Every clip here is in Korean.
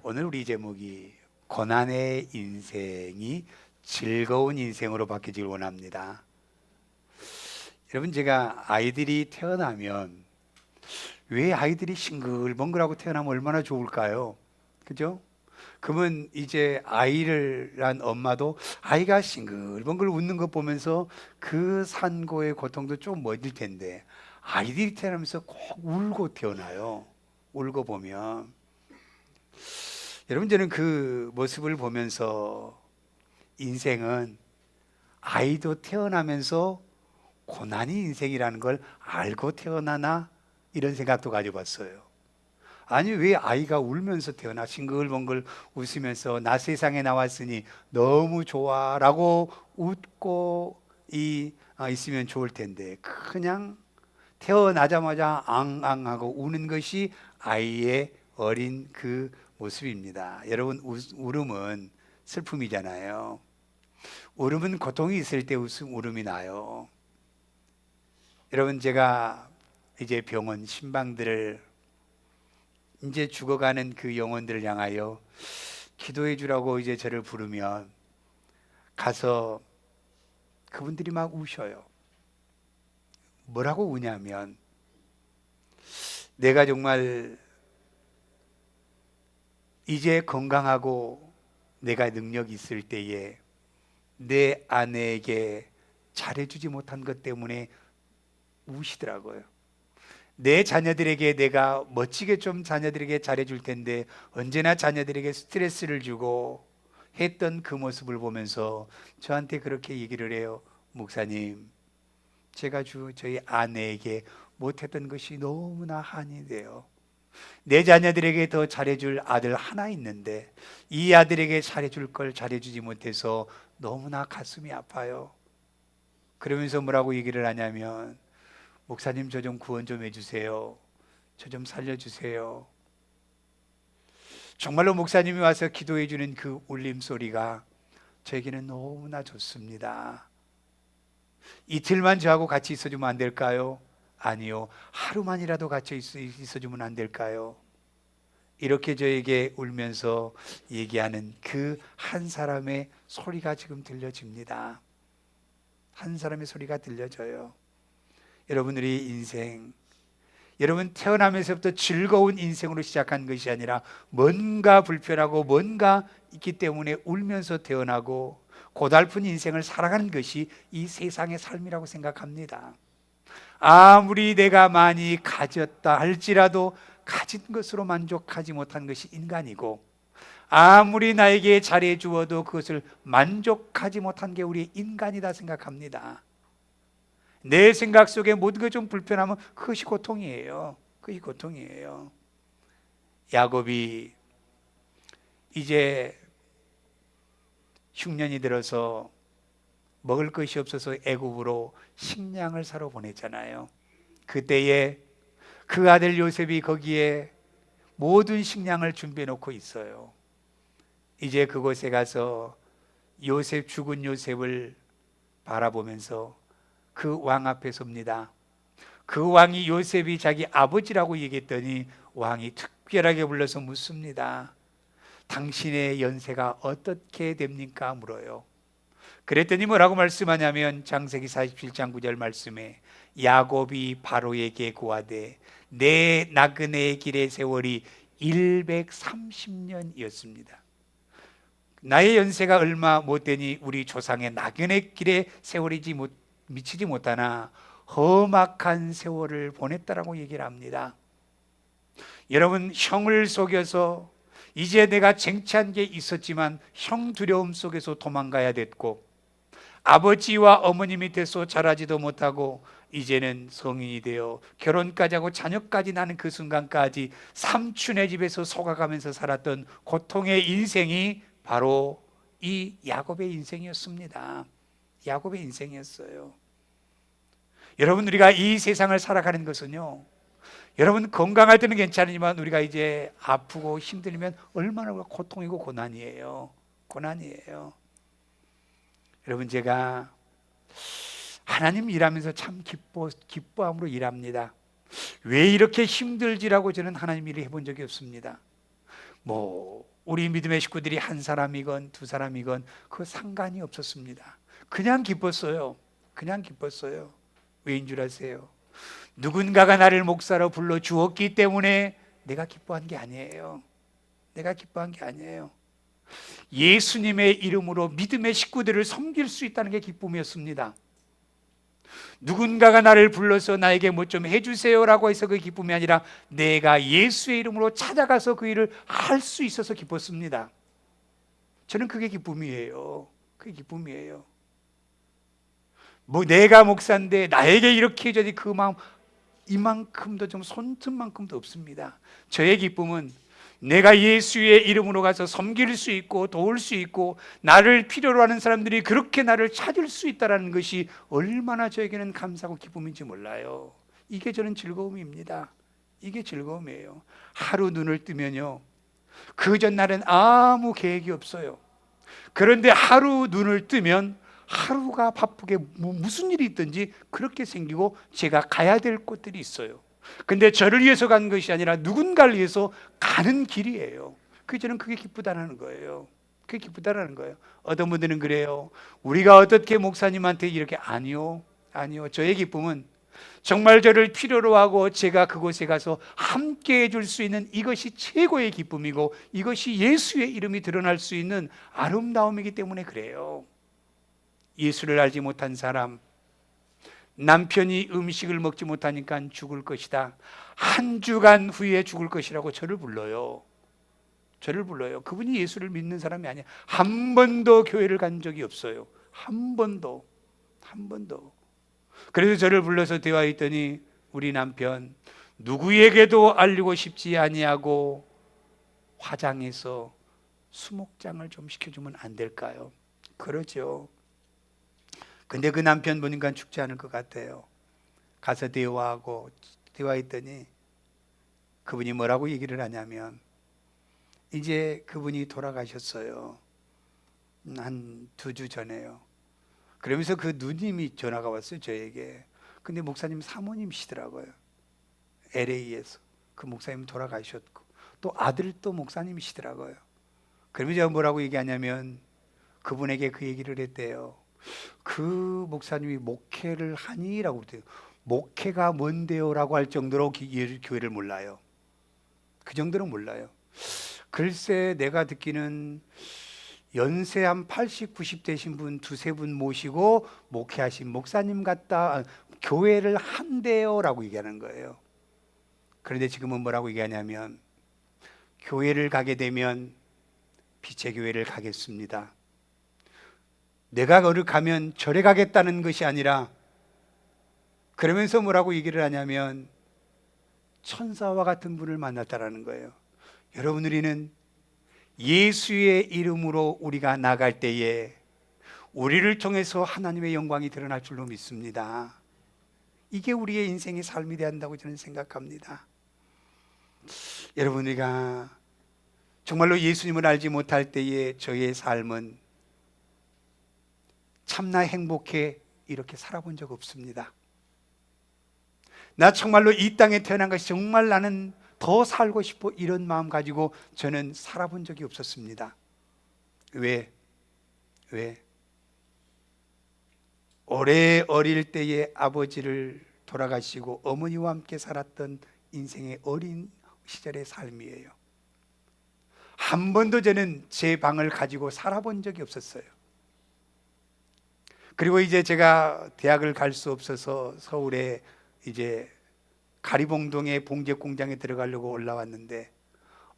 오늘 우리 제목이 고난의 인생이 즐거운 인생으로 바뀌길 원합니다. 여러분, 제가 아이들이 태어나면 왜 아이들이 싱글벙글하고 태어나면 얼마나 좋을까요? 그죠? 그러면 이제 아이를 낳은 엄마도 아이가 싱글벙글 웃는 거 보면서 그 산고의 고통도 좀 멋질 텐데, 아이들이 태어나면서 꼭 울고 태어나요. 울고 보면 여러분, 저는 그 모습을 보면서 인생은 아이도 태어나면서 고난이 인생이라는 걸 알고 태어나나, 이런 생각도 가져봤어요. 아니, 왜 아이가 울면서 태어나 싱글벙글 웃으면서 나 세상에 나왔으니 너무 좋아 라고 웃고 있으면 좋을 텐데, 그냥 태어나자마자 앙앙하고 우는 것이 아이의 어린 그 모습입니다. 여러분, 울음은 슬픔이잖아요. 울음은 고통이 있을 때 울음이 나요. 여러분, 제가 이제 병원 신방들을, 이제 죽어가는 그 영혼들을 향하여 기도해 주라고 이제 저를 부르면 가서 그분들이 막 우셔요. 뭐라고 우냐면, 내가 정말 이제 건강하고 내가 능력이 있을 때에 내 아내에게 잘해주지 못한 것 때문에 우시더라고요. 내 자녀들에게 내가 멋지게 좀 자녀들에게 잘해줄 텐데 언제나 자녀들에게 스트레스를 주고 했던 그 모습을 보면서 저한테 그렇게 얘기를 해요. 목사님, 제가 저희 아내에게 못했던 것이 너무나 한이 돼요. 내 자녀들에게 더 잘해줄 아들 하나 있는데 이 아들에게 잘해줄 걸 잘해주지 못해서 너무나 가슴이 아파요. 그러면서 뭐라고 얘기를 하냐면, 목사님, 저 좀 구원 좀 해주세요. 저 좀 살려주세요. 정말로 목사님이 와서 기도해 주는 그 울림소리가 저에게는 너무나 좋습니다. 이틀만 저하고 같이 있어주면 안 될까요? 아니요, 하루만이라도 같이 있어주면 안 될까요? 이렇게 저에게 울면서 얘기하는 그 한 사람의 소리가 지금 들려집니다. 한 사람의 소리가 들려져요. 여러분들이 인생, 여러분 태어나면서부터 즐거운 인생으로 시작한 것이 아니라 뭔가 불편하고 뭔가 있기 때문에 울면서 태어나고 고달픈 인생을 살아가는 것이 이 세상의 삶이라고 생각합니다. 아무리 내가 많이 가졌다 할지라도 가진 것으로 만족하지 못한 것이 인간이고, 아무리 나에게 잘해 주어도 그것을 만족하지 못한 게 우리 인간이다 생각합니다. 내 생각 속에 모든 게 좀 불편하면 그것이 고통이에요. 그것이 고통이에요. 야곱이 이제 흉년이 들어서 먹을 것이 없어서 애굽으로 식량을 사러 보냈잖아요. 그때에 그 아들 요셉이 거기에 모든 식량을 준비해 놓고 있어요. 이제 그곳에 가서 죽은 요셉을 바라보면서 그 왕 앞에 섭니다. 그 왕이 요셉이 자기 아버지라고 얘기했더니 왕이 특별하게 불러서 묻습니다. 당신의 연세가 어떻게 됩니까? 물어요. 그랬더니 뭐라고 말씀하냐면, 창세기 47장 9절 말씀에 야곱이 바로에게 고하되 내 나그네의 길의 세월이 130년이었습니다. 나의 연세가 얼마 못 되니 우리 조상의 나그네 길의 세월이 미치지 못하나 험악한 세월을 보냈다라고 얘기를 합니다. 여러분, 형을 속여서 이제 내가 쟁취한 게 있었지만 형 두려움 속에서 도망가야 됐고, 아버지와 어머니 밑에서 자라지도 못하고 이제는 성인이 되어 결혼까지 하고 자녀까지 낳는 그 순간까지 삼촌의 집에서 속아가면서 살았던 고통의 인생이 바로 이 야곱의 인생이었습니다. 야곱의 인생이었어요. 여러분, 우리가 이 세상을 살아가는 것은요, 여러분 건강할 때는 괜찮지만 우리가 이제 아프고 힘들면 얼마나 고통이고 고난이에요. 고난이에요. 여러분, 제가 하나님 일하면서 참 기뻐함으로 일합니다. 왜 이렇게 힘들지라고 저는 하나님 일을 해본 적이 없습니다. 우리 믿음의 식구들이 한 사람이건 두 사람이건 그 상관이 없었습니다. 그냥 기뻤어요. 그냥 기뻤어요. 왜인 줄 아세요? 누군가가 나를 목사로 불러 주었기 때문에 내가 기뻐한 게 아니에요. 내가 기뻐한 게 아니에요. 예수님의 이름으로 믿음의 식구들을 섬길 수 있다는 게 기쁨이었습니다. 누군가가 나를 불러서 나에게 뭐 좀 해주세요라고 해서 그 기쁨이 아니라 내가 예수의 이름으로 찾아가서 그 일을 할 수 있어서 기뻤습니다. 저는 그게 기쁨이에요. 그게 기쁨이에요. 뭐 내가 목사인데 나에게 이렇게 해줘야지 그 마음 이만큼도 좀 손틈만큼도 없습니다. 저의 기쁨은 내가 예수의 이름으로 가서 섬길 수 있고 도울 수 있고 나를 필요로 하는 사람들이 그렇게 나를 찾을 수 있다는 것이 얼마나 저에게는 감사하고 기쁨인지 몰라요. 이게 저는 즐거움입니다. 이게 즐거움이에요. 하루 눈을 뜨면요, 그 전날은 아무 계획이 없어요. 그런데 하루 눈을 뜨면 하루가 바쁘게 무슨 일이 있든지 그렇게 생기고 제가 가야 될 곳들이 있어요. 근데 저를 위해서 간 것이 아니라 누군가를 위해서 가는 길이에요. 저는 그게 기쁘다는 거예요. 그게 기쁘다는 거예요. 어떤 분들은 그래요. 우리가 어떻게 목사님한테 이렇게 아니요. 저의 기쁨은 정말 저를 필요로 하고 제가 그곳에 가서 함께 해줄 수 있는 이것이 최고의 기쁨이고 이것이 예수의 이름이 드러날 수 있는 아름다움이기 때문에 그래요. 예수를 알지 못한 사람, 남편이 음식을 먹지 못하니까 죽을 것이다. 한 주간 후에 죽을 것이라고 저를 불러요. 그분이 예수를 믿는 사람이 아니에요. 한 번도 교회를 간 적이 없어요. 한 번도. 그래서 저를 불러서 대화했더니 우리 남편 누구에게도 알리고 싶지 아니하고 화장해서 수목장을 좀 시켜주면 안 될까요? 그러죠. 근데 그 남편 보니까 죽지 않을 것 같아요. 가서 대화했더니 그분이 뭐라고 얘기를 하냐면 이제 그분이 돌아가셨어요. 한 2주 전에요. 그러면서 그 누님이 전화가 왔어요, 저에게. 근데 목사님 사모님이시더라고요. LA에서. 그 목사님 돌아가셨고 또 아들도 목사님이시더라고요. 그러면서 제가 뭐라고 얘기하냐면 그분에게 그 얘기를 했대요. 그 목사님이 목회를 하니라고 그랬대요. 목회가 뭔데요? 라고 할 정도로 교회를 몰라요. 그 정도로 몰라요. 글쎄 내가 듣기는 연세 한 80, 90 되신 분 두세 분 모시고 목회하신 목사님 같다. 교회를 한대요 라고 얘기하는 거예요. 그런데 지금은 뭐라고 얘기하냐면 교회를 가게 되면 빛의 교회를 가겠습니다. 내가 거기 가면 절에 가겠다는 것이 아니라 그러면서 뭐라고 얘기를 하냐면 천사와 같은 분을 만났다라는 거예요. 여러분, 우리는 예수의 이름으로 우리가 나갈 때에 우리를 통해서 하나님의 영광이 드러날 줄로 믿습니다. 이게 우리의 인생의 삶이 되어야 한다고 저는 생각합니다. 여러분, 우리가 정말로 예수님을 알지 못할 때에 저의 삶은 참나 행복해 이렇게 살아본 적 없습니다. 나 정말로 이 땅에 태어난 것이 정말 나는 더 살고 싶어 이런 마음 가지고 저는 살아본 적이 없었습니다. 왜? 오래 어릴 때에 아버지를 돌아가시고 어머니와 함께 살았던 인생의 어린 시절의 삶이에요. 한 번도 저는 제 방을 가지고 살아본 적이 없었어요. 그리고 이제 제가 대학을 갈 수 없어서 서울에 이제 가리봉동의 봉제 공장에 들어가려고 올라왔는데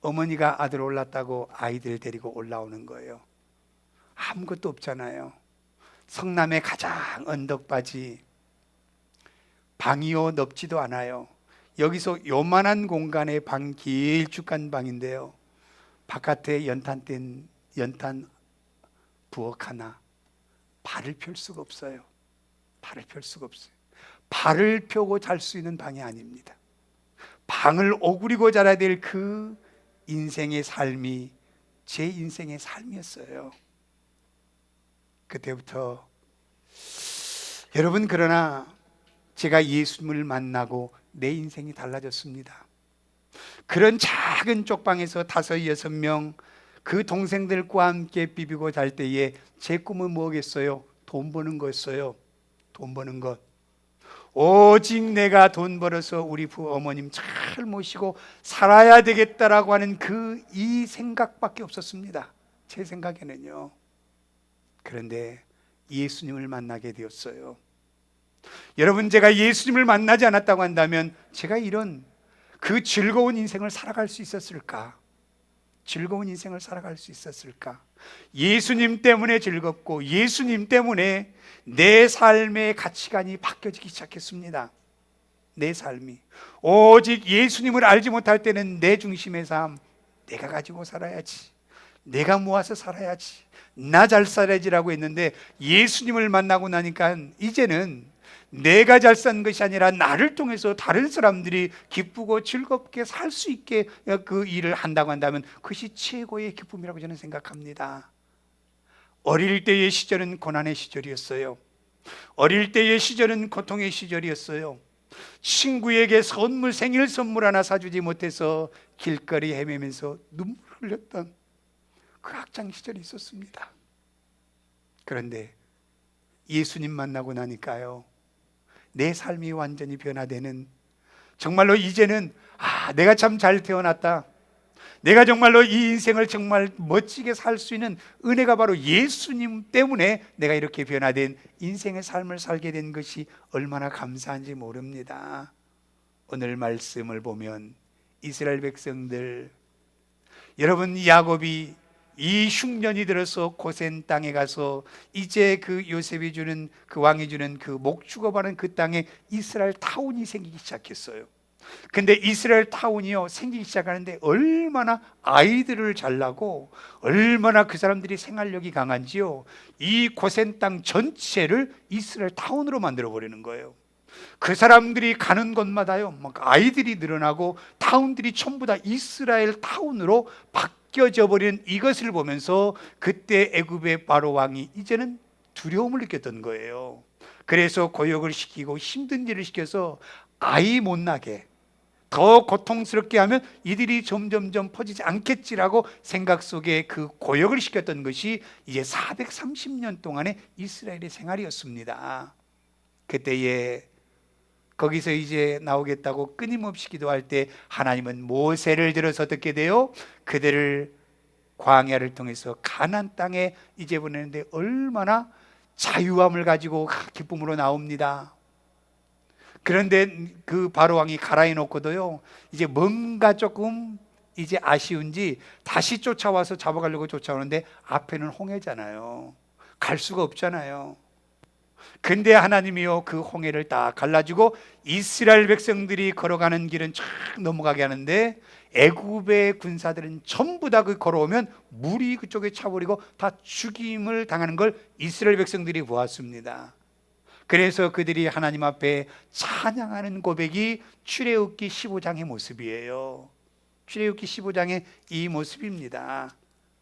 어머니가 아들 올랐다고 아이들 데리고 올라오는 거예요. 아무것도 없잖아요. 성남의 가장 언덕바지, 방이요 넓지도 않아요. 여기서 요만한 공간에 방 길쭉한 방인데요, 바깥에 연탄 부엌 하나, 발을 펼 수가 없어요. 발을 펴고 잘 수 있는 방이 아닙니다. 방을 오그리고 자라야 될 그 인생의 삶이 제 인생의 삶이었어요. 그때부터 여러분, 그러나 제가 예수님을 만나고 내 인생이 달라졌습니다. 그런 작은 쪽방에서 5, 6명 그 동생들과 함께 비비고 잘 때에 제 꿈은 뭐겠어요? 돈 버는 거였어요. 돈 버는 것. 오직 내가 돈 벌어서 우리 부어머님 잘 모시고 살아야 되겠다라고 하는 이 생각밖에 없었습니다. 제 생각에는요. 그런데 예수님을 만나게 되었어요. 여러분, 제가 예수님을 만나지 않았다고 한다면 제가 이런 그 즐거운 인생을 살아갈 수 있었을까? 즐거운 인생을 살아갈 수 있었을까? 예수님 때문에 즐겁고 예수님 때문에 내 삶의 가치관이 바뀌어지기 시작했습니다. 내 삶이 오직 예수님을 알지 못할 때는 내 중심의 삶, 내가 가지고 살아야지, 내가 모아서 살아야지, 나 잘 살아야지라고 했는데 예수님을 만나고 나니까 이제는 내가 잘 산 것이 아니라 나를 통해서 다른 사람들이 기쁘고 즐겁게 살 수 있게 그 일을 한다고 한다면 그것이 최고의 기쁨이라고 저는 생각합니다. 어릴 때의 시절은 고난의 시절이었어요. 어릴 때의 시절은 고통의 시절이었어요. 친구에게 생일 선물 하나 사주지 못해서 길거리 헤매면서 눈물 흘렸던 그 학창 시절이 있었습니다. 그런데 예수님 만나고 나니까요, 내 삶이 완전히 변화되는, 정말로 이제는 내가 참 잘 태어났다, 내가 정말로 이 인생을 정말 멋지게 살 수 있는 은혜가 바로 예수님 때문에 내가 이렇게 변화된 인생의 삶을 살게 된 것이 얼마나 감사한지 모릅니다. 오늘 말씀을 보면 이스라엘 백성들, 여러분, 야곱이 이 흉년이 들어서 고센 땅에 가서 이제 그 요셉이 주는, 그 왕이 주는 그 목축업하는 그 땅에 이스라엘 타운이 생기기 시작했어요. 근데 이스라엘 타운이요, 생기기 시작하는데 얼마나 아이들을 잘 낳고 얼마나 그 사람들이 생활력이 강한지요, 이 고센 땅 전체를 이스라엘 타운으로 만들어 버리는 거예요. 그 사람들이 가는 곳마다요, 막 아이들이 늘어나고 타운들이 전부 다 이스라엘 타운으로 바뀌어져 버리는 이것을 보면서 그때 애굽의 바로 왕이 이제는 두려움을 느꼈던 거예요. 그래서 고역을 시키고 힘든 일을 시켜서 아이 못 나게, 더 고통스럽게 하면 이들이 점점점 퍼지지 않겠지라고 생각 속에 그 고역을 시켰던 것이 이제 430년 동안의 이스라엘의 생활이었습니다. 그때에 거기서 이제 나오겠다고 끊임없이 기도할 때 하나님은 모세를 들어서 어떻게 돼요? 그들을 광야를 통해서 가나안 땅에 이제 보내는데 얼마나 자유함을 가지고 기쁨으로 나옵니다. 그런데 그 바로 왕이 가라해 놓고도요, 이제 뭔가 조금 이제 아쉬운지 다시 쫓아와서 잡아가려고 쫓아오는데 앞에는 홍해잖아요. 갈 수가 없잖아요. 근데 하나님이요, 그 홍해를 딱 갈라주고 이스라엘 백성들이 걸어가는 길은 쫙 넘어가게 하는데 애굽의 군사들은 전부 다 그 걸어오면 물이 그쪽에 차버리고 다 죽임을 당하는 걸 이스라엘 백성들이 보았습니다. 그래서 그들이 하나님 앞에 찬양하는 고백이 출애굽기 15장의 모습이에요. 출애굽기 15장의 이 모습입니다.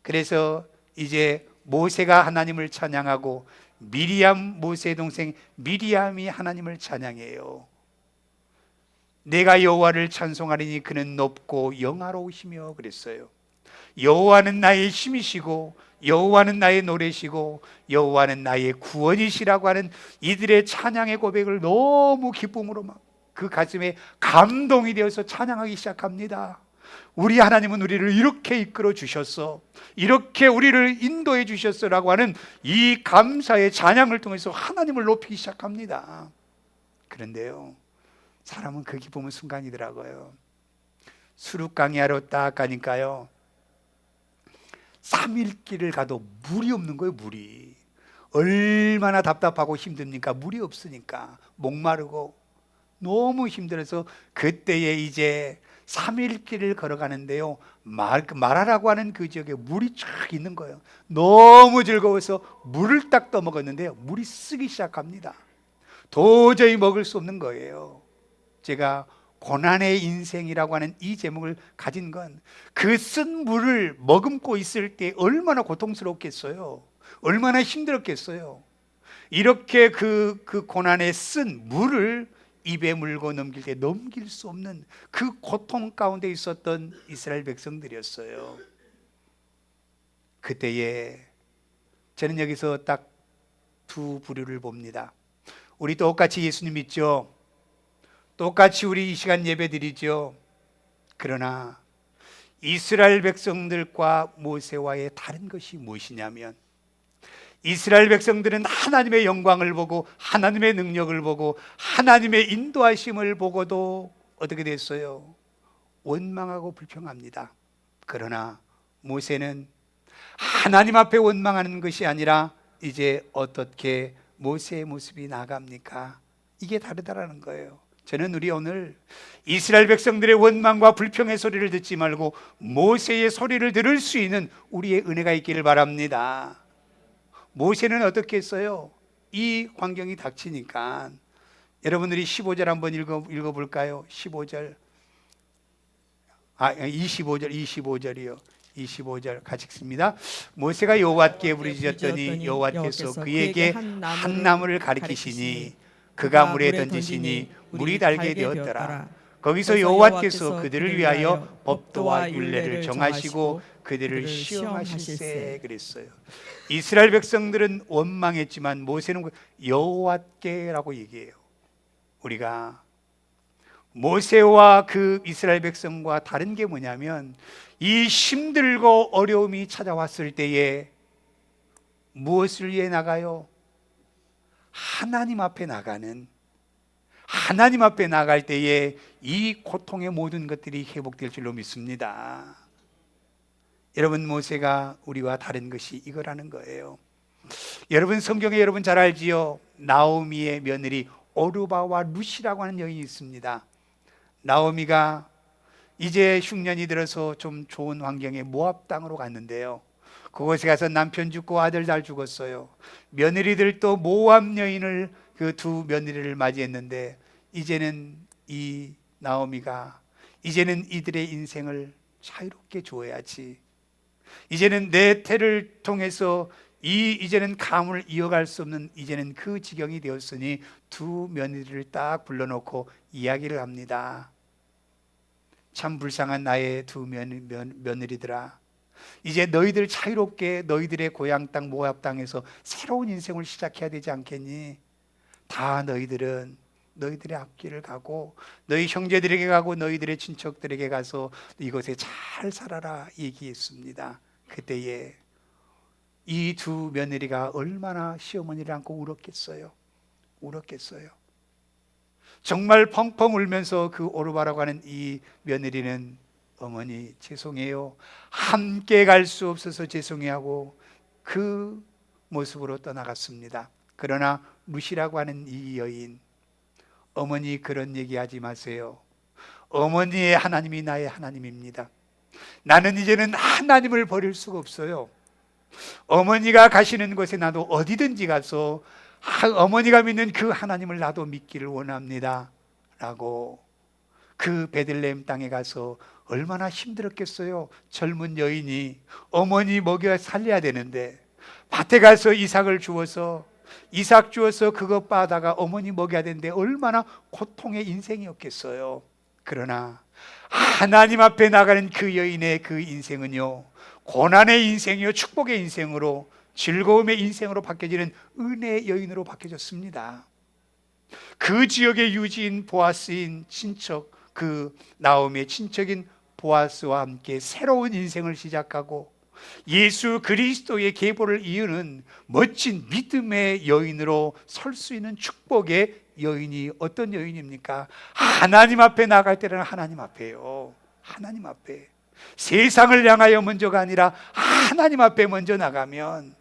그래서 이제 모세가 하나님을 찬양하고 미리암, 모세의 동생 미리암이 하나님을 찬양해요. 내가 여호와를 찬송하리니 그는 높고 영화로우시며 그랬어요. 여호와는 나의 힘이시고 여호와는 나의 노래시고 여호와는 나의 구원이시라고 하는 이들의 찬양의 고백을 너무 기쁨으로 막 그 가슴에 감동이 되어서 찬양하기 시작합니다. 우리 하나님은 우리를 이렇게 이끌어 주셨어, 이렇게 우리를 인도해 주셨어라고 하는 이 감사의 찬양을 통해서 하나님을 높이기 시작합니다. 그런데요, 사람은 그 기쁨은 순간이더라고요. 수륙강야로 딱 가니까요, 3일 길을 가도 물이 없는 거예요. 물이 얼마나 답답하고 힘듭니까? 물이 없으니까 목마르고 너무 힘들어서 그때에 이제 3일 길을 걸어가는데요, 마라라고 하는 그 지역에 물이 쫙 있는 거예요. 너무 즐거워서 물을 딱 떠먹었는데요, 물이 쓰기 시작합니다. 도저히 먹을 수 없는 거예요. 제가 고난의 인생이라고 하는 이 제목을 가진 건 그 쓴 물을 머금고 있을 때 얼마나 고통스럽겠어요. 얼마나 힘들었겠어요. 이렇게 그 고난에 쓴 물을 입에 물고 넘길 때 넘길 수 없는 그 고통 가운데 있었던 이스라엘 백성들이었어요. 그때에 저는 여기서 딱 두 부류를 봅니다. 우리 똑같이 예수님 믿죠. 똑같이 우리 이 시간 예배 드리죠. 그러나 이스라엘 백성들과 모세와의 다른 것이 무엇이냐면, 이스라엘 백성들은 하나님의 영광을 보고 하나님의 능력을 보고 하나님의 인도하심을 보고도 어떻게 됐어요? 원망하고 불평합니다. 그러나 모세는 하나님 앞에 원망하는 것이 아니라 이제 어떻게 모세의 모습이 나갑니까? 이게 다르다라는 거예요. 저는 우리 오늘 이스라엘 백성들의 원망과 불평의 소리를 듣지 말고 모세의 소리를 들을 수 있는 우리의 은혜가 있기를 바랍니다. 모세는 어떻게 했어요? 이 환경이 닥치니까. 여러분들이 15절 한번 읽어볼까요? 15절. 25절이요. 25절 같이 읽습니다. 모세가 여호와께 부르짖었더니 여호와께서 그에게 한 나무를 가리키시니 그가 물에 던지시니 물이 달게 되었더라. 거기서 여호와께서 그들을 위하여 법도와 율례를 정하시고 그들을 시험하실세 그랬어요. 이스라엘 백성들은 원망했지만 모세는 여호와께라고 얘기해요. 우리가 모세와 그 이스라엘 백성과 다른 게 뭐냐면, 이 힘들고 어려움이 찾아왔을 때에 무엇을 위해 나가요? 하나님 앞에 나가는, 하나님 앞에 나갈 때에 이 고통의 모든 것들이 회복될 줄로 믿습니다. 여러분, 모세가 우리와 다른 것이 이거라는 거예요. 여러분, 성경에 여러분 잘 알지요? 나오미의 며느리 오르바와 룻이라고 하는 여인이 있습니다. 나오미가 이제 흉년이 들어서 좀 좋은 환경의 모압 땅으로 갔는데요, 그곳에 가서 남편 죽고 아들 다 죽었어요. 며느리들도 모압 여인을, 그 두 며느리를 맞이했는데 이제는 이 나오미가 이제는 이들의 인생을 자유롭게 주어야지, 이제는 내 태를 통해서 이제는 가문을 이어갈 수 없는 이제는 그 지경이 되었으니 두 며느리를 딱 불러놓고 이야기를 합니다. 참 불쌍한 나의 두 며느리들아, 이제 너희들 자유롭게 너희들의 고향 땅 모압 땅에서 새로운 인생을 시작해야 되지 않겠니? 다 너희들은 너희들의 앞길을 가고 너희 형제들에게 가고 너희들의 친척들에게 가서 이곳에 잘 살아라 얘기했습니다. 그때에 이 두 며느리가 얼마나 시어머니를 안고 울었겠어요. 정말 펑펑 울면서 그 오르바라고 하는 이 며느리는 어머니 죄송해요, 함께 갈 수 없어서 죄송해하고 그 모습으로 떠나갔습니다. 그러나 룻이라고 하는 이 여인, 어머니 그런 얘기하지 마세요. 어머니의 하나님이 나의 하나님입니다. 나는 이제는 하나님을 버릴 수가 없어요. 어머니가 가시는 곳에 나도 어디든지 가서 어머니가 믿는 그 하나님을 나도 믿기를 원합니다 라고 그 베들레헴 땅에 가서 얼마나 힘들었겠어요. 젊은 여인이 어머니 먹여 살려야 되는데 밭에 가서 이삭 주어서 그것 빠다가 어머니 먹여야 되는데 얼마나 고통의 인생이었겠어요. 그러나 하나님 앞에 나가는 그 여인의 그 인생은요, 고난의 인생이요 축복의 인생으로, 즐거움의 인생으로 바뀌어지는 은혜의 여인으로 바뀌어졌습니다. 그 지역의 유지인 보아스인 친척, 그 나오미의 친척인 보아스와 함께 새로운 인생을 시작하고 예수 그리스도의 계보를 이유는 멋진 믿음의 여인으로 설 수 있는 축복의 여인이 어떤 여인입니까? 하나님 앞에 나갈 때는 하나님 앞에요. 하나님 앞에, 세상을 향하여 먼저가 아니라 하나님 앞에 먼저 나가면,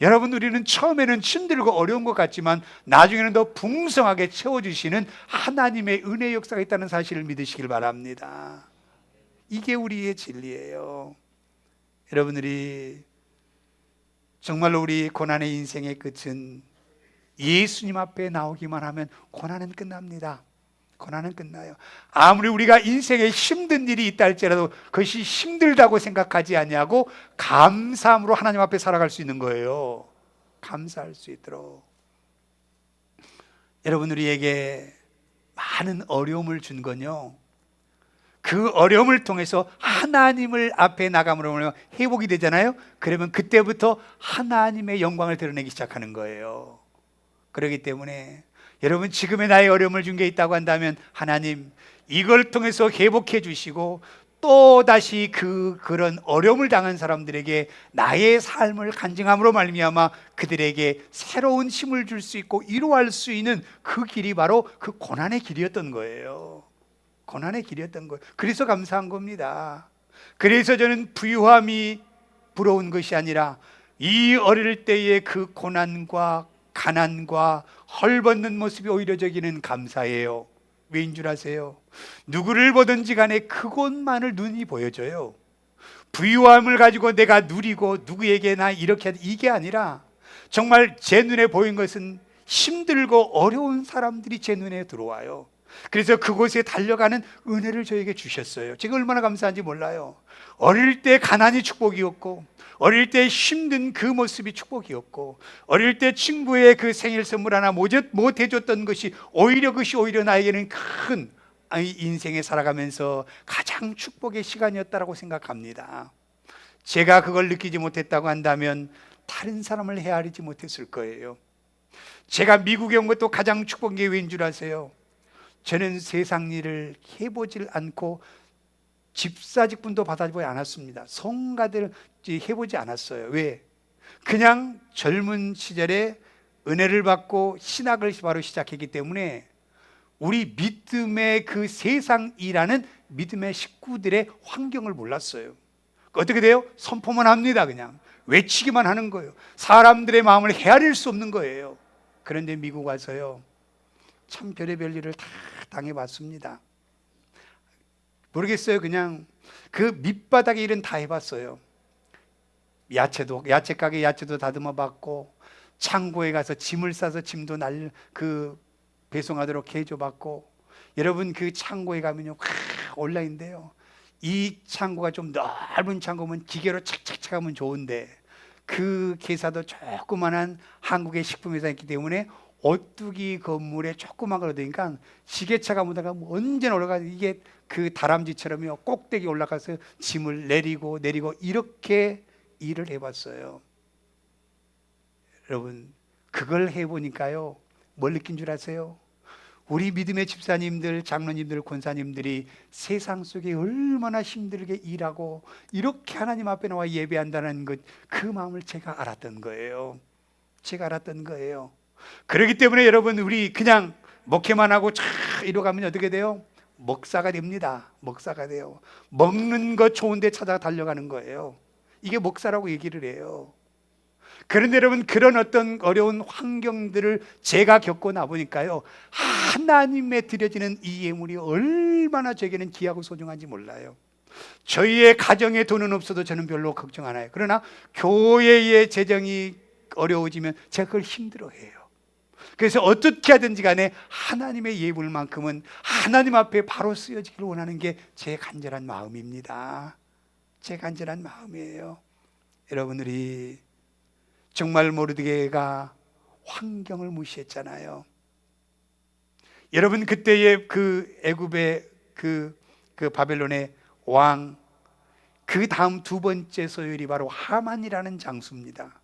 여러분, 우리는 처음에는 힘들고 어려운 것 같지만 나중에는 더 풍성하게 채워주시는 하나님의 은혜 역사가 있다는 사실을 믿으시길 바랍니다. 이게 우리의 진리예요. 여러분들이 정말로 우리 고난의 인생의 끝은 예수님 앞에 나오기만 하면 고난은 끝납니다. 고난은 끝나요. 아무리 우리가 인생에 힘든 일이 있다 할지라도 그것이 힘들다고 생각하지 아니하고 감사함으로 하나님 앞에 살아갈 수 있는 거예요. 감사할 수 있도록. 여러분, 우리에게 많은 어려움을 준 건요, 그 어려움을 통해서 하나님을 앞에 나감으로 회복이 되잖아요. 그러면 그때부터 하나님의 영광을 드러내기 시작하는 거예요. 그렇기 때문에 여러분, 지금의 나의 어려움을 준 게 있다고 한다면 하나님 이걸 통해서 회복해 주시고, 또 다시 그런 어려움을 당한 사람들에게 나의 삶을 간증함으로 말미암아 그들에게 새로운 힘을 줄 수 있고 이루할 수 있는 그 길이 바로 그 고난의 길이었던 거예요. 고난의 길이었던 거예요. 그래서 감사한 겁니다. 그래서 저는 부유함이 부러운 것이 아니라 이 어릴 때의 그 고난과 가난과 헐벗는 모습이 오히려 저기는 감사해요. 왜인 줄 아세요? 누구를 보든지 간에 그곳만을 눈이 보여줘요. 부유함을 가지고 내가 누리고 누구에게나 이렇게 이게 아니라 정말 제 눈에 보인 것은 힘들고 어려운 사람들이 제 눈에 들어와요. 그래서 그곳에 달려가는 은혜를 저에게 주셨어요. 제가 얼마나 감사한지 몰라요. 어릴 때 가난이 축복이었고, 어릴 때 힘든 그 모습이 축복이었고, 어릴 때 친구의 그 생일 선물 하나 못 해줬던 것이 그것이 오히려 나에게는 큰 인생에 살아가면서 가장 축복의 시간이었다고 생각합니다. 제가 그걸 느끼지 못했다고 한다면 다른 사람을 헤아리지 못했을 거예요. 제가 미국에 온 것도 가장 축복인 게 왜인 줄 아세요? 저는 세상 일을 해보질 않고 집사직분도 받아보지 않았습니다. 성가대를 해보지 않았어요. 왜? 그냥 젊은 시절에 은혜를 받고 신학을 바로 시작했기 때문에 우리 믿음의 그 세상 일하는 믿음의 식구들의 환경을 몰랐어요. 어떻게 돼요? 선포만 합니다. 그냥 외치기만 하는 거예요. 사람들의 마음을 헤아릴 수 없는 거예요. 그런데 미국 와서요, 참 별의별 일을 다 당해봤습니다. 모르겠어요. 그냥 그 밑바닥의 일은 다 해봤어요. 야채 가게 야채도 다듬어 봤고, 창고에 가서 짐을 싸서 짐도 배송하도록 해줘 봤고, 여러분 그 창고에 가면요 온라인인데요, 이 창고가 좀 넓은 창고면 기계로 착착착 하면 좋은데 그 개사도 조그만한 한국의 식품회사였기 때문에 오뚜기 건물에 조그만 걸 얻으니까 지게차가 오다가 언제나 올라가서 이게 그 다람쥐처럼요 꼭대기 올라가서 짐을 내리고 이렇게 일을 해봤어요. 여러분, 그걸 해보니까요 뭘 느낀 줄 아세요? 우리 믿음의 집사님들, 장로님들, 권사님들이 세상 속에 얼마나 힘들게 일하고 이렇게 하나님 앞에 나와 예배한다는 것, 그 마음을 제가 알았던 거예요. 그렇기 때문에 여러분, 우리 그냥 목회만 하고 이러고 가면 어떻게 돼요? 목사가 됩니다. 목사가 돼요. 먹는 거 좋은 데 찾아 달려가는 거예요. 이게 목사라고 얘기를 해요. 그런데 여러분, 그런 어떤 어려운 환경들을 제가 겪고 나보니까요, 하나님에 드려지는 이 예물이 얼마나 저에게는 귀하고 소중한지 몰라요. 저희의 가정에 돈은 없어도 저는 별로 걱정 안 해요. 그러나 교회의 재정이 어려워지면 제가 그걸 힘들어해요. 그래서 어떻게 하든지 간에 하나님의 예물만큼은 하나님 앞에 바로 쓰여지기를 원하는 게 제 간절한 마음입니다. 제 간절한 마음이에요. 여러분들이 정말 모르드게가 환경을 무시했잖아요. 여러분, 그때의 그 애굽의 그 바벨론의 왕, 그 다음 두 번째 소열이 바로 하만이라는 장수입니다.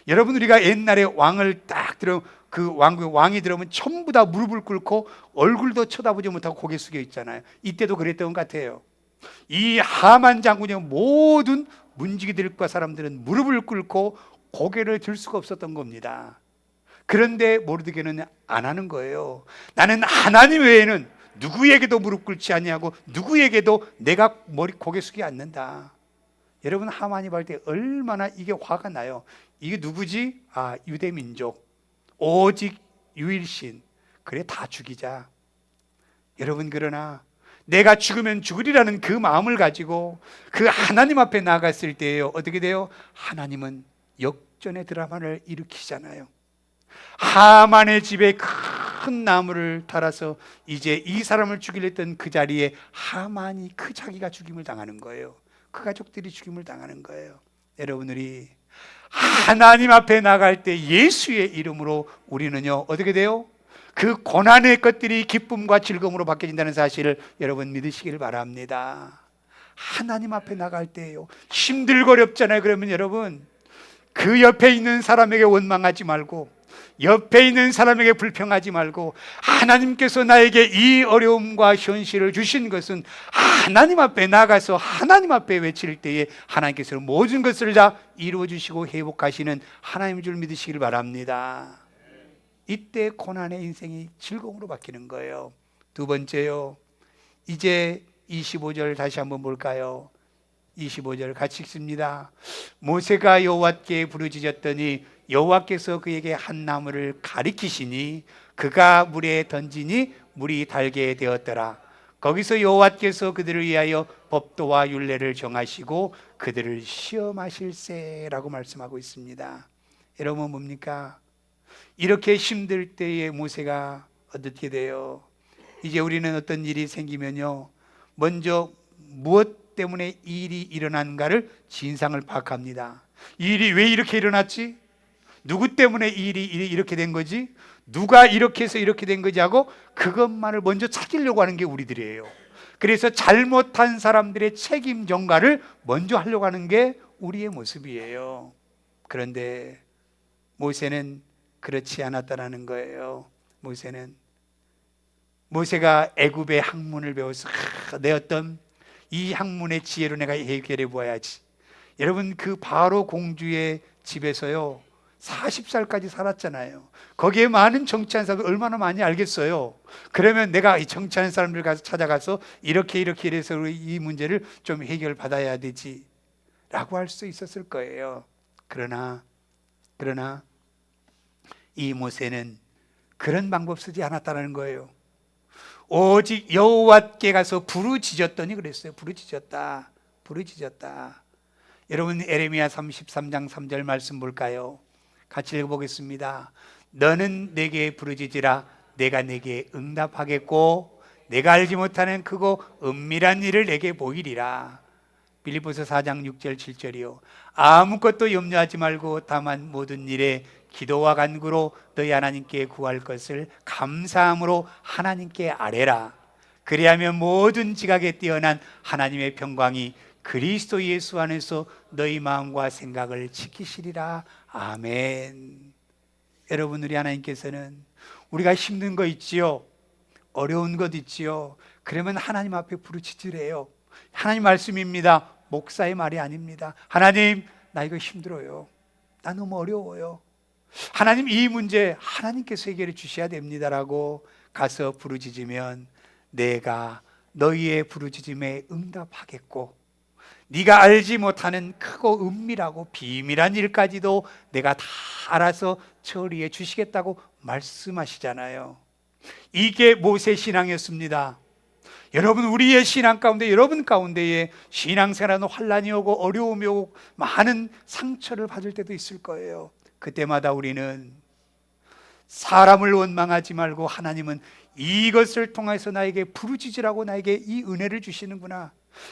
여러분, 우리가 옛날에 왕을 딱 들어 그 왕이 들어오면 전부 다 무릎을 꿇고 얼굴도 쳐다보지 못하고 고개 숙여 있잖아요. 이때도 그랬던 것 같아요. 이 하만 장군의 모든 문지기들과 사람들은 무릎을 꿇고 고개를 들 수가 없었던 겁니다. 그런데 모르드게는 안 하는 거예요. 나는 하나님 외에는 누구에게도 무릎 꿇지 아니하고 누구에게도 내가 고개 숙이지 않는다. 여러분, 하만이 볼 때 얼마나 이게 화가 나요. 이게 누구지? 유대 민족, 오직 유일신. 그래, 다 죽이자. 여러분, 그러나 내가 죽으면 죽으리라는 그 마음을 가지고 그 하나님 앞에 나갔을 때예요, 어떻게 돼요? 하나님은 역전의 드라마를 일으키잖아요. 하만의 집에 큰 나무를 달아서 이제 이 사람을 죽이려 했던 그 자리에 하만이 자기가 죽임을 당하는 거예요. 그 가족들이 죽임을 당하는 거예요. 여러분들이 하나님 앞에 나갈 때 예수의 이름으로 우리는요 어떻게 돼요? 그 고난의 것들이 기쁨과 즐거움으로 바뀌어진다는 사실을 여러분 믿으시길 바랍니다. 하나님 앞에 나갈 때예요. 힘들고 어렵잖아요. 그러면 여러분 그 옆에 있는 사람에게 원망하지 말고, 옆에 있는 사람에게 불평하지 말고, 하나님께서 나에게 이 어려움과 현실을 주신 것은 하나님 앞에 나가서 하나님 앞에 외칠 때에 하나님께서 모든 것을 다 이루어 주시고 회복하시는 하나님인 줄 믿으시길 바랍니다. 이때 고난의 인생이 즐거움으로 바뀌는 거예요. 두 번째요, 이제 25절 다시 한번 볼까요? 25절 같이 읽습니다. 모세가 여호와께 부르짖었더니 여호와께서 그에게 한 나무를 가리키시니 그가 물에 던지니 물이 달게 되었더라. 거기서 여호와께서 그들을 위하여 법도와 율례를 정하시고 그들을 시험하실세라고 말씀하고 있습니다. 여러분 뭡니까? 이렇게 힘들 때에 모세가 어떻게 돼요? 이제 우리는 어떤 일이 생기면요, 먼저 무엇 때문에 이 일이 일어난가를 진상을 파악합니다. 이 일이 왜 이렇게 일어났지? 누구 때문에 이 일이 이렇게 된 거지? 누가 이렇게 해서 이렇게 된 거지 하고 그것만을 먼저 찾으려고 하는 게 우리들이에요. 그래서 잘못한 사람들의 책임 전가를 먼저 하려고 하는 게 우리의 모습이에요. 그런데 모세는 그렇지 않았다라는 거예요. 모세가 애굽의 학문을 배워서 내 어떤 이 학문의 지혜로 내가 해결해 보아야지. 여러분 그 바로 공주의 집에서요 40살까지 살았잖아요. 거기에 많은 정치한 사람들 얼마나 많이 알겠어요. 그러면 내가 이 정치하는 사람들 가서 찾아가서 이렇게 해서 이 문제를 좀 해결받아야 되지 라고 할 수 있었을 거예요. 그러나 이 모세는 그런 방법 쓰지 않았다는 거예요. 오직 여호와께 가서 부르짖었더니 그랬어요. 부르짖었다. 여러분 에레미야 33장 3절 말씀 볼까요? 같이 읽어보겠습니다. 너는 내게 부르짖으라. 내가 내게 응답하겠고 내가 알지 못하는 크고 은밀한 일을 내게 보이리라. 빌립보서 4장 6절 7절이요. 아무것도 염려하지 말고 다만 모든 일에 기도와 간구로 너희 하나님께 구할 것을 감사함으로 하나님께 아뢰라. 그리하면 모든 지각에 뛰어난 하나님의 평강이 그리스도 예수 안에서 너희 마음과 생각을 지키시리라. 아멘. 여러분 우리 하나님께서는 우리가 힘든 거 있지요, 어려운 것 있지요, 그러면 하나님 앞에 부르짖으래요. 하나님 말씀입니다. 목사의 말이 아닙니다. 하나님 나 이거 힘들어요. 나 너무 어려워요. 하나님 이 문제 하나님께서 해결해 주셔야 됩니다라고 가서 부르짖으면 내가 너희의 부르짖음에 응답하겠고 네가 알지 못하는 크고 은밀하고 비밀한 일까지도 내가 다 알아서 처리해 주시겠다고 말씀하시잖아요. 이게 모세 신앙이었습니다. 여러분 우리의 신앙 가운데, 여러분 가운데에 신앙생활은 환난이 오고 어려움이 오고 많은 상처를 받을 때도 있을 거예요. 그때마다 우리는 사람을 원망하지 말고 하나님은 이것을 통해서 나에게 부르짖으라고 나에게 이 은혜를 주시는구나,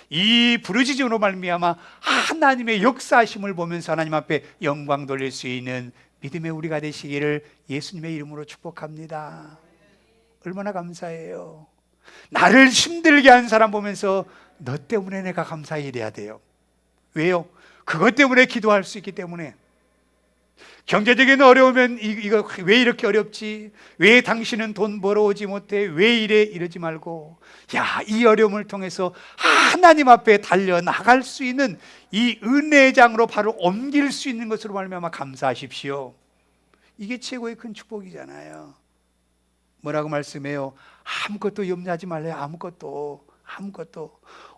이 부르짖음으로 말미암아 하나님의 역사하심을 보면서 하나님 앞에 영광 돌릴 수 있는 믿음의 우리가 되시기를 예수님의 이름으로 축복합니다. 얼마나 감사해요. 나를 힘들게 한 사람 보면서 너 때문에 내가 감사히 일해야 돼요. 왜요? 그것 때문에 기도할 수 있기 때문에. 경제적인 어려우면 이거 왜 이렇게 어렵지? 왜 당신은 돈 벌어오지 못해? 왜 이래? 이러지 말고 이 어려움을 통해서 하나님 앞에 달려나갈 수 있는 이 은혜의 장으로 바로 옮길 수 있는 것으로 말미암아 감사하십시오. 이게 최고의 큰 축복이잖아요. 뭐라고 말씀해요? 아무것도 염려하지 말래요. 아무것도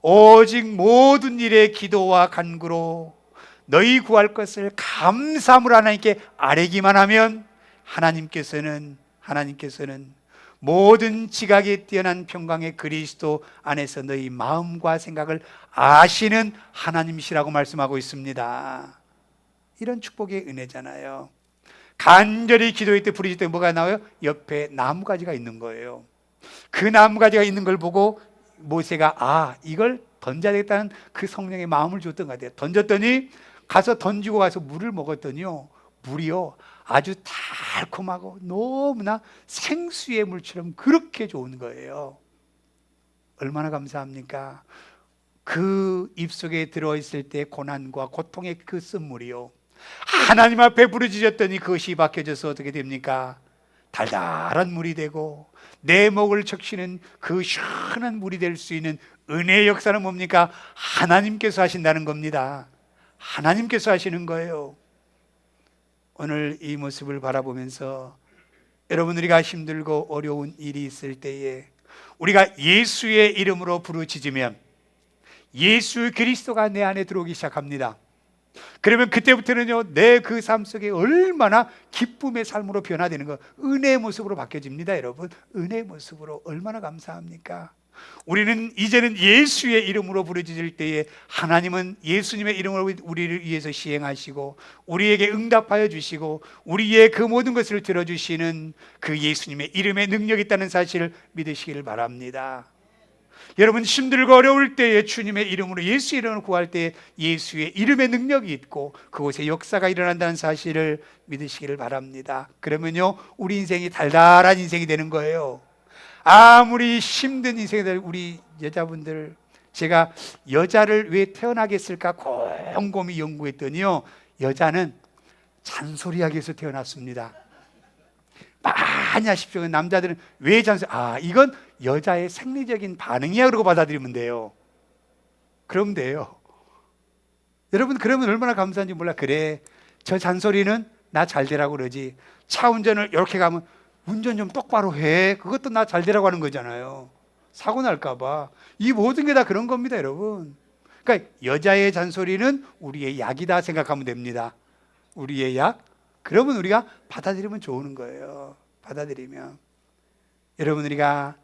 오직 모든 일에 기도와 간구로 너희 구할 것을 감사함으로 하나님께 아뢰기만 하면 하나님께서는 모든 지각에 뛰어난 평강의 그리스도 안에서 너희 마음과 생각을 아시는 하나님이시라고 말씀하고 있습니다. 이런 축복의 은혜잖아요. 간절히 기도할 때 부르짖을 때 뭐가 나와요? 옆에 나무가지가 있는 거예요. 그 나무가지가 있는 걸 보고 모세가 이걸 던져야 되겠다는 그 성령의 마음을 줬던 것 같아요. 던졌더니 가서 던지고 가서 물을 먹었더니요 물이요 아주 달콤하고 너무나 생수의 물처럼 그렇게 좋은 거예요. 얼마나 감사합니까? 그 입속에 들어있을 때 고난과 고통의 그 쓴물이요 하나님 앞에 부르짖었더니 그것이 바뀌어져서 어떻게 됩니까? 달달한 물이 되고 내 목을 적시는 그 시원한 물이 될 수 있는 은혜의 역사는 뭡니까? 하나님께서 하신다는 겁니다. 하나님께서 하시는 거예요. 오늘 이 모습을 바라보면서 여러분, 우리가 힘들고 어려운 일이 있을 때에 우리가 예수의 이름으로 부르짖으면 예수 그리스도가 내 안에 들어오기 시작합니다. 그러면 그때부터는요 내 그 삶 속에 얼마나 기쁨의 삶으로 변화되는 거, 은혜의 모습으로 바뀌어집니다. 여러분, 은혜의 모습으로. 얼마나 감사합니까? 우리는 이제는 예수의 이름으로 부르짖을 때에 하나님은 예수님의 이름으로 우리를 위해서 시행하시고 우리에게 응답하여 주시고 우리의 그 모든 것을 들어주시는 그 예수님의 이름에 능력이 있다는 사실을 믿으시기를 바랍니다. 여러분, 힘들고 어려울 때에 주님의 이름으로, 예수 이름으로 구할 때에 예수의 이름의 능력이 있고 그곳에 역사가 일어난다는 사실을 믿으시기를 바랍니다. 그러면요 우리 인생이 달달한 인생이 되는 거예요. 아무리 힘든 인생이 될 우리 여자분들, 제가 여자를 왜 태어나게 했을까 곰곰이 연구했더니요 여자는 잔소리하기 위해서 태어났습니다. 많이 하십시오. 남자들은 왜 잔소리? 이건 여자의 생리적인 반응이야 그러고 받아들이면 돼요. 그러면 돼요. 여러분, 그러면 얼마나 감사한지 몰라. 그래, 저 잔소리는 나 잘 되라고 그러지. 차 운전을 이렇게 가면 운전 좀 똑바로 해. 그것도 나 잘 되라고 하는 거잖아요. 사고 날까 봐. 이 모든 게 다 그런 겁니다, 여러분. 그러니까 여자의 잔소리는 우리의 약이다 생각하면 됩니다. 우리의 약. 그러면 우리가 받아들이면 좋은 거예요. 받아들이면. 여러분, 우리가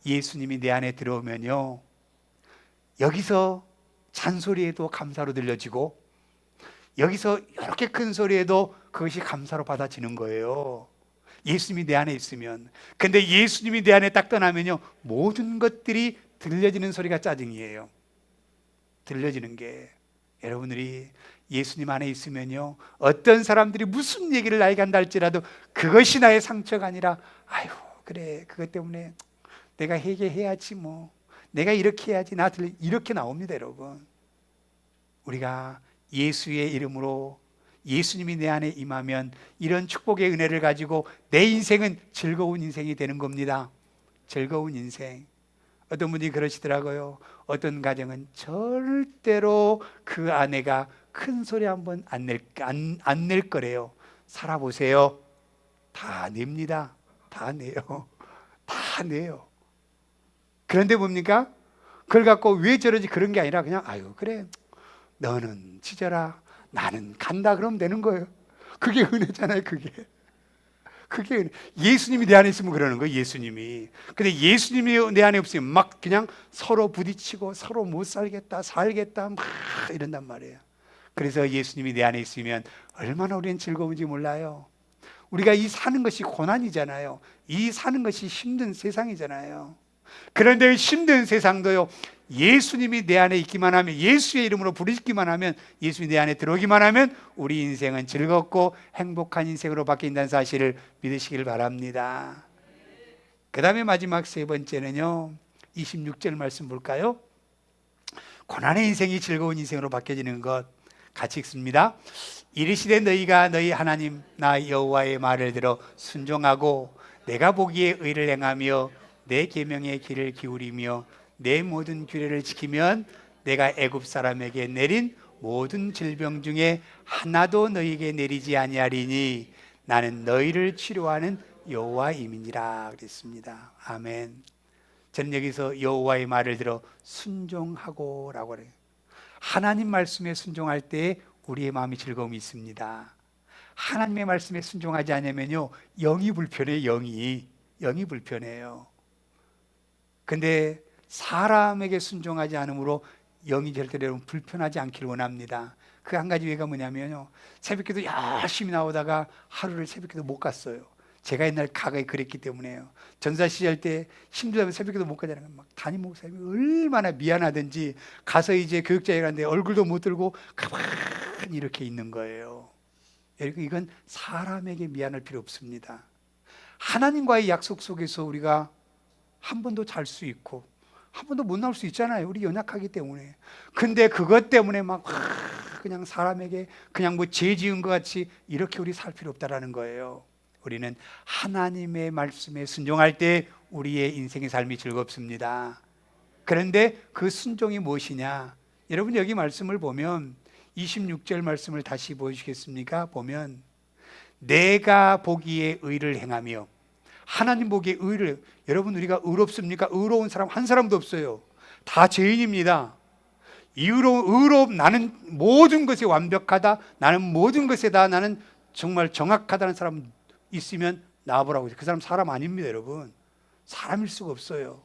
예수님이 내 안에 들어오면요 여기서 잔소리에도 감사로 들려지고 여기서 이렇게 큰 소리에도 그것이 감사로 받아지는 거예요. 예수님이 내 안에 있으면. 근데 예수님이 내 안에 딱 떠나면요 모든 것들이 들려지는 소리가 짜증이에요. 들려지는 게. 여러분들이 예수님 안에 있으면요 어떤 사람들이 무슨 얘기를 나에게 한다 할지라도 그것이 나의 상처가 아니라 아유 그래 그것 때문에 내가 회개해야지, 뭐 내가 이렇게 해야지, 나한테 이렇게 나옵니다. 여러분, 우리가 예수의 이름으로 예수님이 내 안에 임하면 이런 축복의 은혜를 가지고 내 인생은 즐거운 인생이 되는 겁니다. 즐거운 인생. 어떤 분이 그러시더라고요. 어떤 가정은 절대로 그 아내가 큰 소리 한번 안 낼 거래요. 살아보세요. 다 냅니다. 다 내요. 다 내요. 그런데 뭡니까? 그걸 갖고 왜 저러지 그런 게 아니라 그냥 아유 그래 너는 찢어라 나는 간다 그러면 되는 거예요. 그게 은혜잖아요. 그게 은혜. 예수님이 내 안에 있으면 그러는 거예요. 예수님이. 근데 예수님이 내 안에 없으면 막 그냥 서로 부딪히고 서로 못 살겠다 막 이런단 말이에요. 그래서 예수님이 내 안에 있으면 얼마나 우리는 즐거운지 몰라요. 우리가 이 사는 것이 고난이잖아요. 이 사는 것이 힘든 세상이잖아요. 그런데 힘든 세상도요 예수님이 내 안에 있기만 하면, 예수의 이름으로 부르짖기만 하면, 예수님이 내 안에 들어오기만 하면 우리 인생은 즐겁고 행복한 인생으로 바뀐다는 사실을 믿으시길 바랍니다. 그 다음에 마지막 세 번째는요 26절 말씀 볼까요? 고난의 인생이 즐거운 인생으로 바뀌어지는 것 같이 읽습니다. 이르시되 너희가 너희 하나님 나 여호와의 말을 들어 순종하고 내가 보기에 의를 행하며 내 계명의 길을 기울이며 내 모든 규례를 지키면 내가 애굽 사람에게 내린 모든 질병 중에 하나도 너희에게 내리지 아니하리니 나는 너희를 치료하는 여호와임이니라 그랬습니다. 아멘. 저는 여기서 여호와의 말을 들어 순종하고 라고 그래요. 하나님 말씀에 순종할 때 우리의 마음이 즐거움이 있습니다. 하나님의 말씀에 순종하지 않으면요 영이 불편해요. 영이 불편해요. 근데 사람에게 순종하지 않으므로 영이 절대로 불편하지 않기를 원합니다. 그 한 가지 예가 뭐냐면요 새벽기도 열심히 나오다가 하루를 새벽기도 못 갔어요. 제가 옛날 과거에 그랬기 때문에요. 전사 시절 때 힘들다면 새벽기도 못 가잖아요. 막 담임 목사님이 얼마나 미안하든지 가서 이제 교육자에 갔는데 얼굴도 못 들고 가만히 이렇게 있는 거예요. 여러분, 이건 사람에게 미안할 필요 없습니다. 하나님과의 약속 속에서 우리가 한 번도 잘 수 있고 한 번도 못 나올 수 있잖아요. 우리 연약하기 때문에. 근데 그것 때문에 막 그냥 사람에게 그냥 뭐 죄 지은 것 같이 이렇게 우리 살 필요 없다라는 거예요. 우리는 하나님의 말씀에 순종할 때 우리의 인생의 삶이 즐겁습니다. 그런데 그 순종이 무엇이냐? 여러분, 여기 말씀을 보면 26절 말씀을 다시 보여주시겠습니까? 보면 내가 보기에 의를 행하며, 하나님 보기에 의를, 여러분 우리가 의롭습니까? 의로운 사람 한 사람도 없어요. 다 죄인입니다. 나는 모든 것이 완벽하다, 나는 모든 것에 다 나는 정말 정확하다는 사람 있으면 나와보라고. 그 사람 사람 아닙니다, 여러분. 사람일 수가 없어요.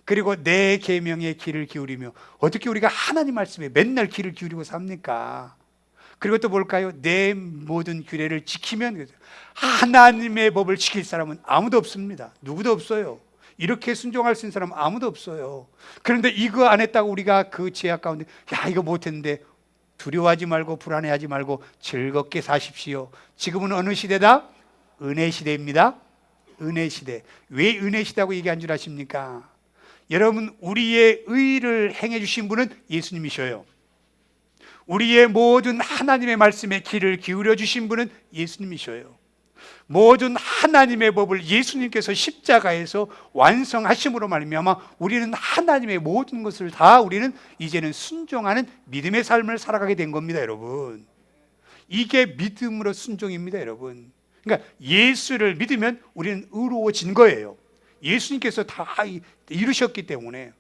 그리고 내 계명에 귀를 기울이며, 어떻게 우리가 하나님 말씀에 맨날 귀를 기울이고 삽니까? 그리고 또 볼까요? 내 모든 규례를 지키면, 하나님의 법을 지킬 사람은 아무도 없습니다. 누구도 없어요. 이렇게 순종할 수 있는 사람은 아무도 없어요. 그런데 이거 안 했다고 우리가 그 죄악 가운데, 야, 이거 못했는데, 두려워하지 말고 불안해하지 말고 즐겁게 사십시오. 지금은 어느 시대다? 은혜 시대입니다. 은혜 시대. 왜 은혜 시대라고 얘기한 줄 아십니까? 여러분, 우리의 의를 행해 주신 분은 예수님이셔요. 우리의 모든 하나님의 말씀에 귀를 기울여 주신 분은 예수님이셔요. 모든 하나님의 법을 예수님께서 십자가에서 완성하심으로 말미암아 우리는 하나님의 모든 것을 다 우리는 이제는 순종하는 믿음의 삶을 살아가게 된 겁니다, 여러분. 이게 믿음으로 순종입니다, 여러분. 그러니까 예수를 믿으면 우리는 의로워진 거예요. 예수님께서 다 이루셨기 때문에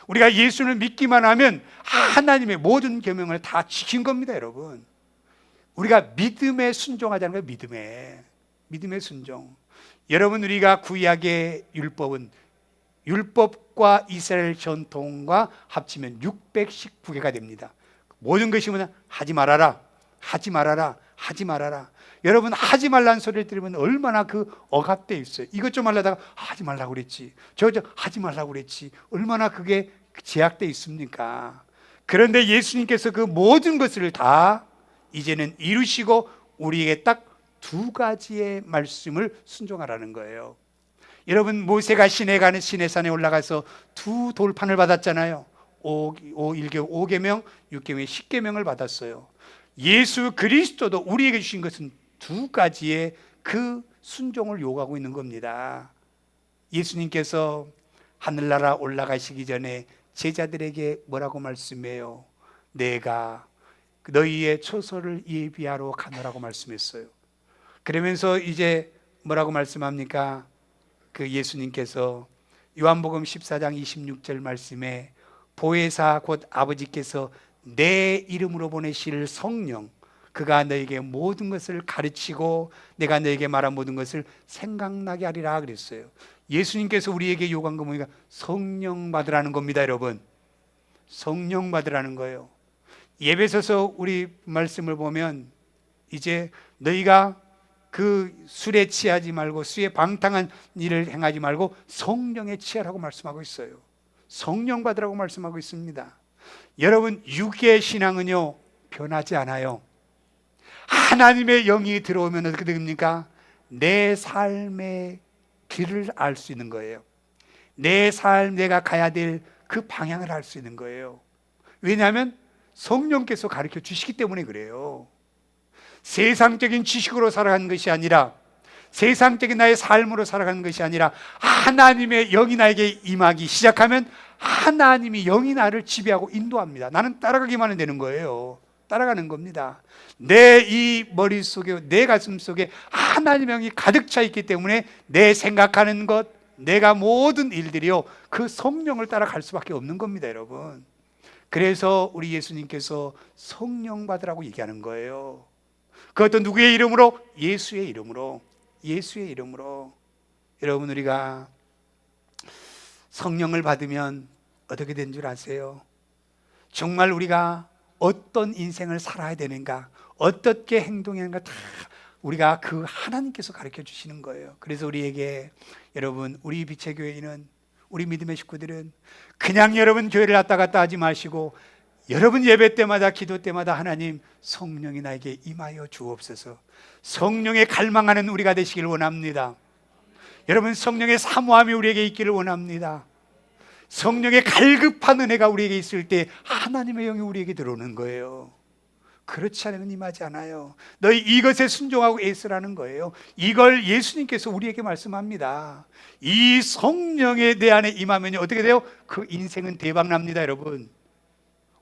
우리가 예수를 믿기만 하면 하나님의 모든 계명을 다 지킨 겁니다, 여러분. 우리가 믿음에 순종하자는 거예요. 믿음의 순종. 여러분, 우리가 구약의 율법은 율법과 이스라엘 전통과 합치면 619개가 됩니다. 모든 것이 뭐냐? 하지 말아라, 하지 말아라, 하지 말아라. 여러분, 하지 말라는 소리를 들으면 얼마나 그 억압되어 있어요. 이것 좀 하려다가 하지 말라고 그랬지, 저거 하지 말라고 그랬지, 얼마나 그게 제약되어 있습니까? 그런데 예수님께서 그 모든 것을 다 이제는 이루시고 우리에게 딱 두 가지의 말씀을 순종하라는 거예요. 여러분, 모세가 시내산에 올라가서 두 돌판을 받았잖아요. 5계명, 6계명, 10계명을 받았어요. 예수 그리스도도 우리에게 주신 것은 두 가지의 그 순종을 요구하고 있는 겁니다. 예수님께서 하늘나라 올라가시기 전에 제자들에게 뭐라고 말씀해요? 내가 너희의 처소를 예비하러 가노라고 말씀했어요. 그러면서 이제 뭐라고 말씀합니까? 그 예수님께서 요한복음 14장 26절 말씀에 보혜사 곧 아버지께서 내 이름으로 보내실 성령, 그가 너에게 모든 것을 가르치고 내가 너에게 말한 모든 것을 생각나게 하리라 그랬어요. 예수님께서 우리에게 요구한 거 뭐니까? 성령 받으라는 겁니다, 여러분. 성령 받으라는 거예요. 예배서서 우리 말씀을 보면 이제 너희가 그 술에 취하지 말고 수에 방탕한 일을 행하지 말고 성령에 취하라고 말씀하고 있어요. 성령 받으라고 말씀하고 있습니다. 여러분, 육의 신앙은요 변하지 않아요. 하나님의 영이 들어오면 어떻게 됩니까? 내 삶의 길을 알 수 있는 거예요. 내 삶, 내가 가야 될 그 방향을 알 수 있는 거예요. 왜냐하면 성령께서 가르쳐 주시기 때문에 그래요. 세상적인 지식으로 살아가는 것이 아니라, 세상적인 나의 삶으로 살아가는 것이 아니라 하나님의 영이 나에게 임하기 시작하면 하나님이 영이 나를 지배하고 인도합니다. 나는 따라가기만 하면 되는 거예요. 따라가는 겁니다. 내 이 머릿속에, 내 가슴 속에 하나님의 영이 가득 차 있기 때문에 내 생각하는 것, 내가 모든 일들이요 그 성령을 따라갈 수밖에 없는 겁니다, 여러분. 그래서 우리 예수님께서 성령 받으라고 얘기하는 거예요. 그것도 누구의 이름으로? 예수의 이름으로. 예수의 이름으로. 여러분, 우리가 성령을 받으면 어떻게 된 줄 아세요? 정말 우리가 어떤 인생을 살아야 되는가, 어떻게 행동해야 하는가, 다 우리가 그 하나님께서 가르쳐 주시는 거예요. 그래서 우리에게, 여러분, 우리 빛의 교회는, 우리 믿음의 식구들은 그냥 여러분 교회를 왔다 갔다 하지 마시고 여러분 예배 때마다 기도 때마다 하나님 성령이 나에게 임하여 주옵소서. 성령에 갈망하는 우리가 되시길 원합니다. 여러분 성령의 사모함이 우리에게 있기를 원합니다. 성령의 갈급한 은혜가 우리에게 있을 때 하나님의 영이 우리에게 들어오는 거예요. 그렇지 않으면 임하지 않아요. 너희 이것에 순종하고 애쓰라는 거예요. 이걸 예수님께서 우리에게 말씀합니다. 이 성령의 내 안에 임하면 어떻게 돼요? 그 인생은 대박납니다. 여러분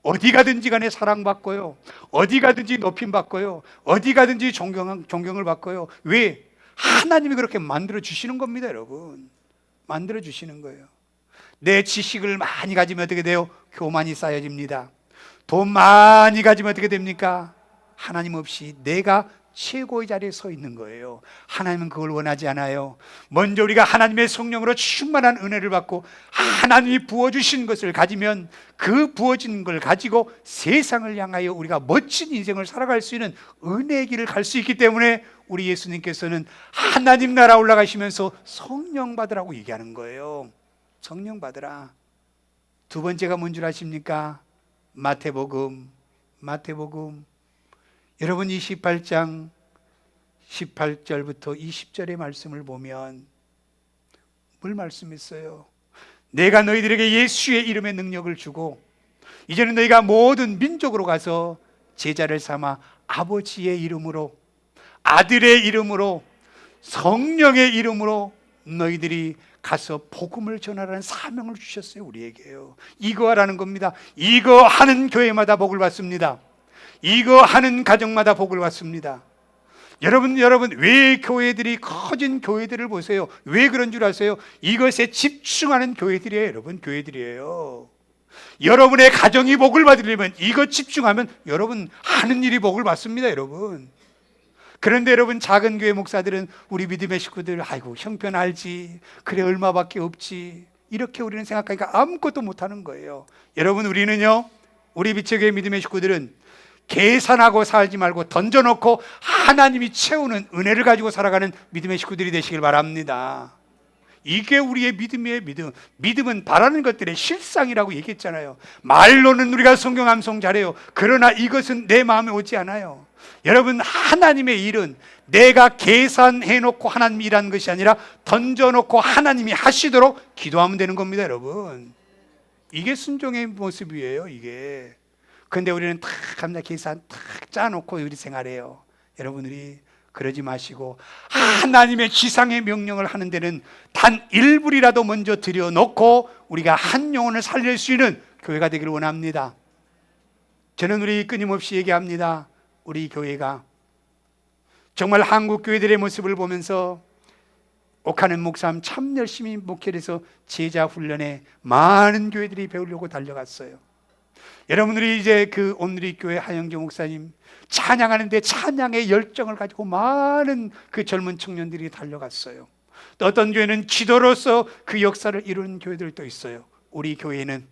어디 가든지 간에 사랑받고요, 어디 가든지 높임받고요, 어디 가든지 존경을 받고요. 왜? 하나님이 그렇게 만들어 주시는 겁니다. 여러분 만들어 주시는 거예요. 내 지식을 많이 가지면 어떻게 돼요? 교만이 쌓여집니다. 돈 많이 가지면 어떻게 됩니까? 하나님 없이 내가 최고의 자리에 서 있는 거예요. 하나님은 그걸 원하지 않아요. 먼저 우리가 하나님의 성령으로 충만한 은혜를 받고 하나님이 부어주신 것을 가지면 그 부어진 걸 가지고 세상을 향하여 우리가 멋진 인생을 살아갈 수 있는 은혜의 길을 갈 수 있기 때문에 우리 예수님께서는 하나님 나라 올라가시면서 성령 받으라고 얘기하는 거예요. 성령 받으라. 두 번째가 뭔 줄 아십니까? 마태복음. 여러분 28장 18절부터 20절의 말씀을 보면 뭘 말씀했어요? 내가 너희들에게 예수의 이름의 능력을 주고 이제는 너희가 모든 민족으로 가서 제자를 삼아 아버지의 이름으로, 아들의 이름으로, 성령의 이름으로 너희들이 가서 복음을 전하라는 사명을 주셨어요. 우리에게요. 이거 하라는 겁니다. 이거 하는 교회마다 복을 받습니다. 이거 하는 가정마다 복을 받습니다. 여러분 왜 교회들이 커진 교회들을 보세요. 왜 그런 줄 아세요? 이것에 집중하는 교회들이에요. 여러분 교회들이에요. 여러분의 가정이 복을 받으려면 이것 집중하면 여러분 하는 일이 복을 받습니다. 여러분. 그런데 여러분 작은 교회 목사들은 우리 믿음의 식구들 아이고 형편 알지, 그래 얼마밖에 없지, 이렇게 우리는 생각하니까 아무것도 못하는 거예요. 여러분 우리는요, 우리 빛의 믿음의 식구들은 계산하고 살지 말고 던져놓고 하나님이 채우는 은혜를 가지고 살아가는 믿음의 식구들이 되시길 바랍니다. 이게 우리의 믿음이에요. 믿음은 바라는 것들의 실상이라고 얘기했잖아요. 말로는 우리가 성경 암송 잘해요. 그러나 이것은 내 마음에 오지 않아요. 여러분 하나님의 일은 내가 계산해놓고 하나님이 일하는 것이 아니라 던져놓고 하나님이 하시도록 기도하면 되는 겁니다. 여러분 이게 순종의 모습이에요. 이게. 근데 우리는 탁 합니다. 계산 탁 짜놓고 우리 생활해요. 여러분들이 그러지 마시고 하나님의 지상의 명령을 하는 데는 단 1불이라도 먼저 들여놓고 우리가 한 영혼을 살릴 수 있는 교회가 되기를 원합니다. 저는 우리 끊임없이 얘기합니다. 우리 교회가 정말 한국 교회들의 모습을 보면서 옥하는 목사님 참 열심히 목회를 해서 제자 훈련에 많은 교회들이 배우려고 달려갔어요. 여러분들이 이제 그 온누리 교회 하영재 목사님 찬양하는데 찬양의 열정을 가지고 많은 그 젊은 청년들이 달려갔어요. 또 어떤 교회는 기도로서 그 역사를 이루는 교회들도 있어요. 우리 교회는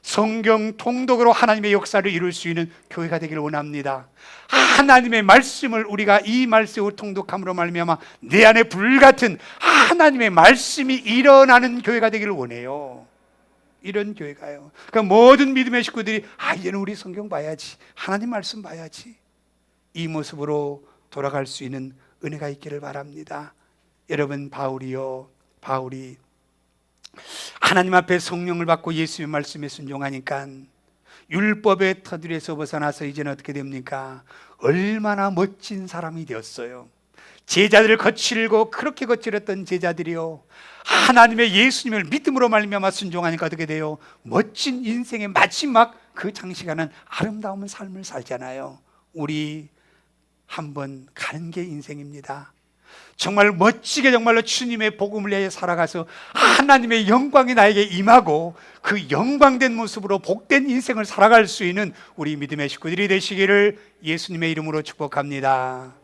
성경 통독으로 하나님의 역사를 이룰 수 있는 교회가 되기를 원합니다. 하나님의 말씀을 우리가 이 말씀을 통독함으로 말미암아 내 안에 불같은 하나님의 말씀이 일어나는 교회가 되기를 원해요. 이런 교회가요. 그러니까 모든 믿음의 식구들이 이제는 우리 성경 봐야지, 하나님 말씀 봐야지, 이 모습으로 돌아갈 수 있는 은혜가 있기를 바랍니다. 여러분 바울이 하나님 앞에 성령을 받고 예수의 말씀에 순종하니까 율법의 터들에서 벗어나서 이제는 어떻게 됩니까? 얼마나 멋진 사람이 되었어요. 제자들을 거칠고 그렇게 거칠었던 제자들이요, 하나님의 예수님을 믿음으로 말미암아 순종하니까 어떻게 돼요? 멋진 인생의 마지막 그 장시간은 아름다운 삶을 살잖아요. 우리 한번 가는 게 인생입니다. 정말 멋지게 정말로 주님의 복음을 위해 살아가서 하나님의 영광이 나에게 임하고 그 영광된 모습으로 복된 인생을 살아갈 수 있는 우리 믿음의 식구들이 되시기를 예수님의 이름으로 축복합니다.